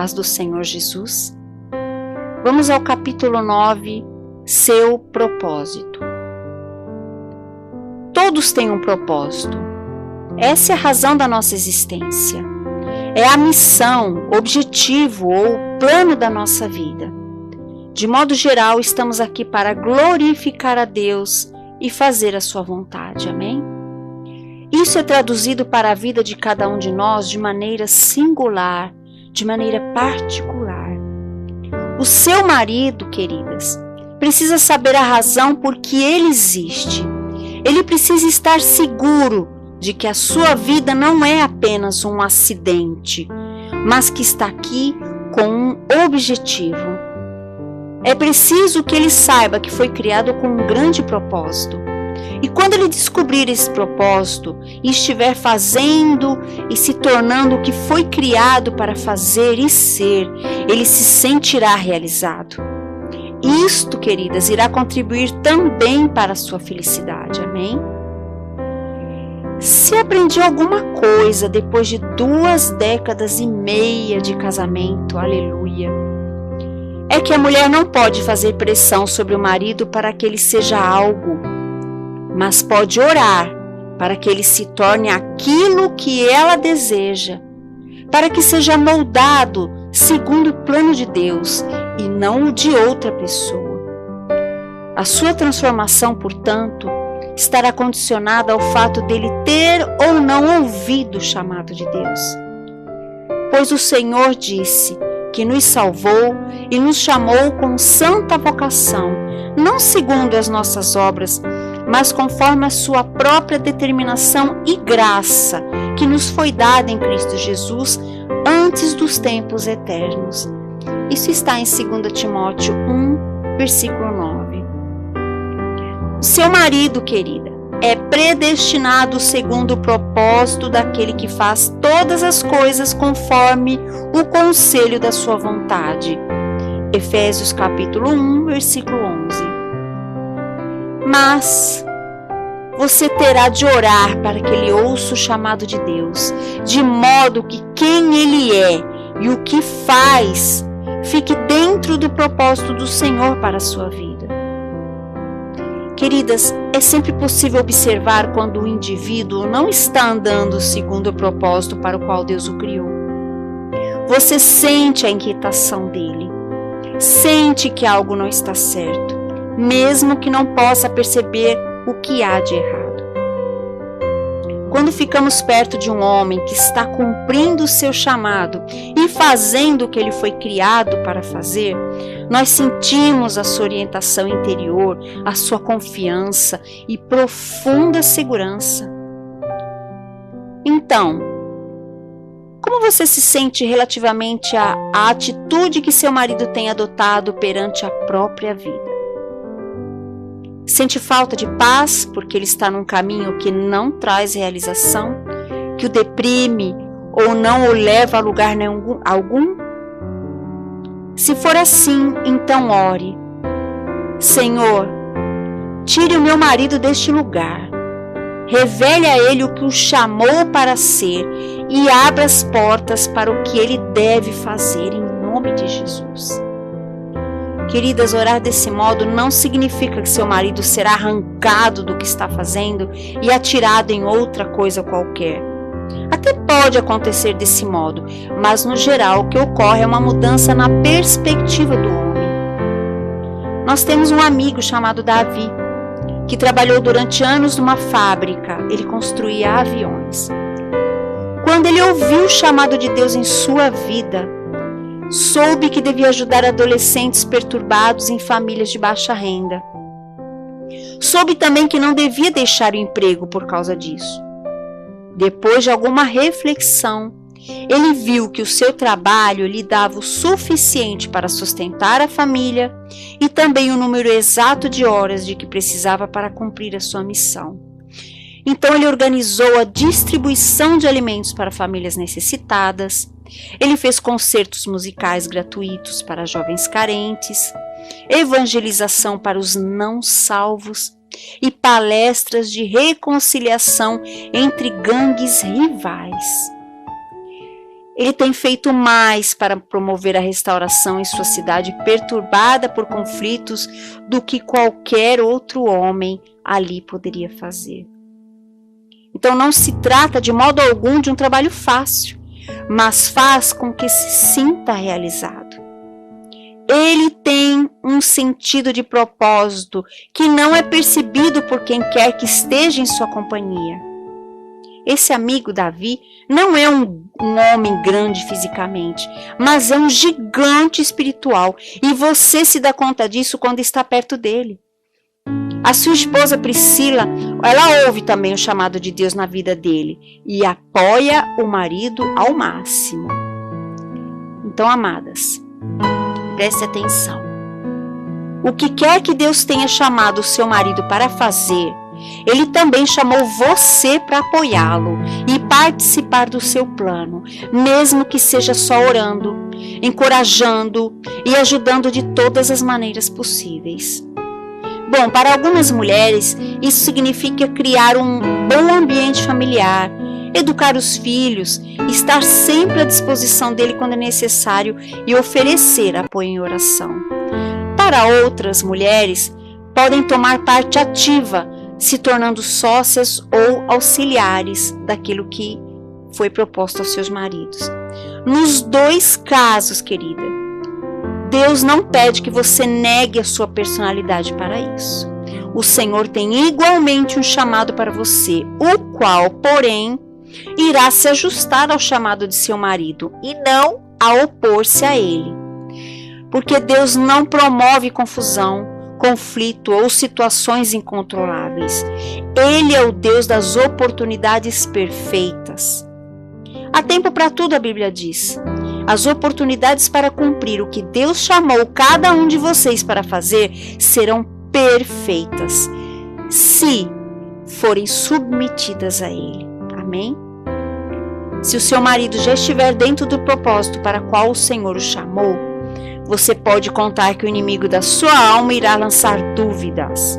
paz do Senhor Jesus. Vamos ao capítulo 9, seu propósito. Todos têm um propósito. Essa é a razão da nossa existência. É a missão, objetivo ou plano da nossa vida. De modo geral, estamos aqui para glorificar a Deus e fazer a sua vontade. Amém? Isso é traduzido para a vida de cada um de nós de maneira singular, de maneira particular. O seu marido, queridas, precisa saber a razão por que ele existe. Ele precisa estar seguro de que a sua vida não é apenas um acidente, mas que está aqui com um objetivo. É preciso que ele saiba que foi criado com um grande propósito. E quando ele descobrir esse propósito e estiver fazendo e se tornando o que foi criado para fazer e ser, ele se sentirá realizado. Isto, queridas, irá contribuir também para a sua felicidade. Amém? Se aprendi alguma coisa depois de 2 décadas e meia de casamento, aleluia, é que a mulher não pode fazer pressão sobre o marido para que ele seja algo, mas pode orar para que ele se torne aquilo que ela deseja, para que seja moldado segundo o plano de Deus e não o de outra pessoa. A sua transformação, portanto, estará condicionada ao fato dele ter ou não ouvido o chamado de Deus. Pois o Senhor disse que nos salvou e nos chamou com santa vocação, não segundo as nossas obras, mas conforme a sua própria determinação e graça, que nos foi dada em Cristo Jesus antes dos tempos eternos. Isso está em 2 Timóteo 1, versículo 9. O seu marido, querida, é predestinado segundo o propósito daquele que faz todas as coisas conforme o conselho da sua vontade. Efésios capítulo 1, versículo 11. Mas você terá de orar para que ele ouça o chamado de Deus, de modo que quem ele é e o que faz fique dentro do propósito do Senhor para a sua vida. Queridas, é sempre possível observar quando o indivíduo não está andando segundo o propósito para o qual Deus o criou. Você sente a inquietação dele, sente que algo não está certo, mesmo que não possa perceber o que há de errado. Quando ficamos perto de um homem que está cumprindo o seu chamado e fazendo o que ele foi criado para fazer, nós sentimos a sua orientação interior, a sua confiança e profunda segurança. Então, como você se sente relativamente à atitude que seu marido tem adotado perante a própria vida? Sente falta de paz porque ele está num caminho que não traz realização, que o deprime ou não o leva a lugar algum? Se for assim, então ore. Senhor, tire o meu marido deste lugar. Revele a ele o que o chamou para ser e abra as portas para o que ele deve fazer em nome de Jesus. Queridas, orar desse modo não significa que seu marido será arrancado do que está fazendo e atirado em outra coisa qualquer. Até pode acontecer desse modo, mas no geral o que ocorre é uma mudança na perspectiva do homem. Nós temos um amigo chamado Davi, que trabalhou durante anos numa fábrica. Ele construía aviões. Quando ele ouviu o chamado de Deus em sua vida, soube que devia ajudar adolescentes perturbados em famílias de baixa renda. Soube também que não devia deixar o emprego por causa disso. Depois de alguma reflexão, ele viu que o seu trabalho lhe dava o suficiente para sustentar a família e também o número exato de horas de que precisava para cumprir a sua missão. Então ele organizou a distribuição de alimentos para famílias necessitadas. Ele fez concertos musicais gratuitos para jovens carentes, evangelização para os não salvos e palestras de reconciliação entre gangues rivais. Ele tem feito mais para promover a restauração em sua cidade perturbada por conflitos do que qualquer outro homem ali poderia fazer. Então não se trata de modo algum de um trabalho fácil, mas faz com que se sinta realizado. Ele tem um sentido de propósito que não é percebido por quem quer que esteja em sua companhia. Esse amigo Davi não é um homem grande fisicamente, mas é um gigante espiritual, e você se dá conta disso quando está perto dele. A sua esposa Priscila, ela ouve também o chamado de Deus na vida dele e apoia o marido ao máximo. Então, amadas, preste atenção. O que quer que Deus tenha chamado o seu marido para fazer, Ele também chamou você para apoiá-lo e participar do seu plano, mesmo que seja só orando, encorajando e ajudando de todas as maneiras possíveis. Bom, para algumas mulheres, isso significa criar um bom ambiente familiar, educar os filhos, estar sempre à disposição dele quando é necessário e oferecer apoio em oração. Para outras mulheres, podem tomar parte ativa, se tornando sócias ou auxiliares daquilo que foi proposto aos seus maridos. Nos dois casos, querida, Deus não pede que você negue a sua personalidade para isso. O Senhor tem igualmente um chamado para você, o qual, porém, irá se ajustar ao chamado de seu marido e não a opor-se a ele. Porque Deus não promove confusão, conflito ou situações incontroláveis. Ele é o Deus das oportunidades perfeitas. Há tempo para tudo, a Bíblia diz. As oportunidades para cumprir o que Deus chamou cada um de vocês para fazer serão perfeitas, se forem submetidas a Ele. Amém? Se o seu marido já estiver dentro do propósito para qual o Senhor o chamou, você pode contar que o inimigo da sua alma irá lançar dúvidas,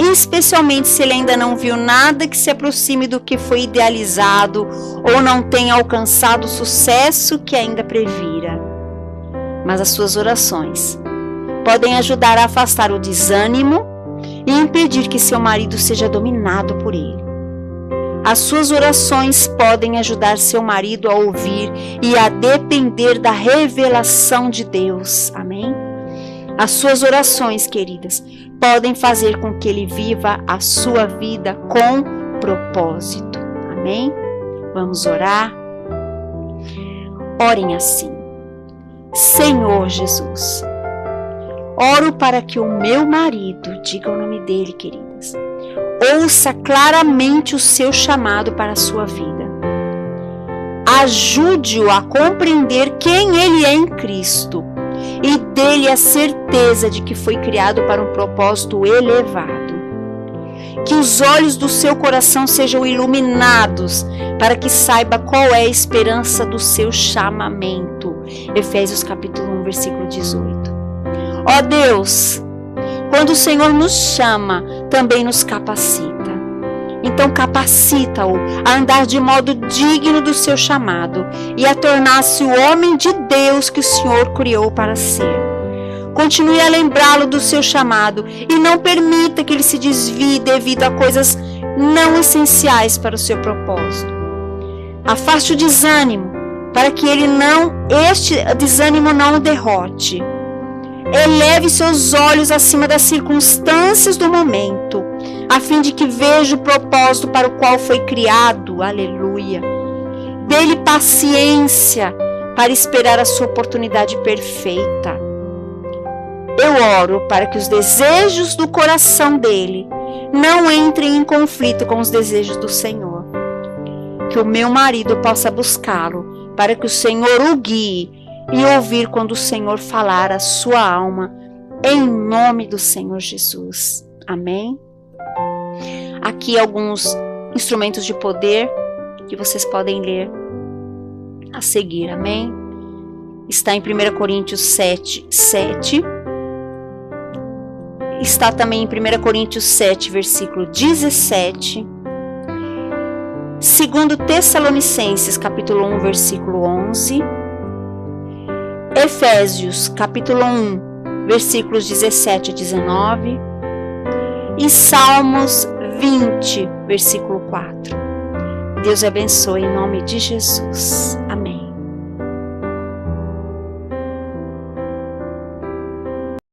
especialmente se ele ainda não viu nada que se aproxime do que foi idealizado ou não tenha alcançado o sucesso que ainda previra. Mas as suas orações podem ajudar a afastar o desânimo e impedir que seu marido seja dominado por ele. As suas orações podem ajudar seu marido a ouvir e a depender da revelação de Deus. Amém? As suas orações, queridas, podem fazer com que ele viva a sua vida com propósito. Amém? Vamos orar? Orem assim. Senhor Jesus, oro para que o meu marido, diga o nome dele, queridas, ouça claramente o seu chamado para a sua vida. Ajude-o a compreender quem ele é em Cristo e dê-lhe a certeza de que foi criado para um propósito elevado. Que os olhos do seu coração sejam iluminados para que saiba qual é a esperança do seu chamamento. Efésios capítulo 1, versículo 18. Ó Deus, quando o Senhor nos chama, também nos capacita. Então capacita-o a andar de modo digno do seu chamado e a tornar-se o homem de Deus que o Senhor criou para ser. Continue a lembrá-lo do seu chamado e não permita que ele se desvie devido a coisas não essenciais para o seu propósito. Afaste o desânimo para que este desânimo não o derrote. Eleve seus olhos acima das circunstâncias do momento, a fim de que veja o propósito para o qual foi criado. Aleluia. Dê-lhe paciência para esperar a sua oportunidade perfeita. Eu oro para que os desejos do coração dele não entrem em conflito com os desejos do Senhor. Que o meu marido possa buscá-lo, para que o Senhor o guie e ouvir quando o Senhor falar a sua alma, em nome do Senhor Jesus. Amém? Aqui alguns instrumentos de poder que vocês podem ler a seguir. Amém? Está em 1 Coríntios 7. Está também em 1 Coríntios 7, versículo 17. Segundo Tessalonicenses, capítulo 1, versículo 11. Efésios, capítulo 1, versículos 17 a 19. E Salmos 20, versículo 4. Deus abençoe em nome de Jesus. Amém.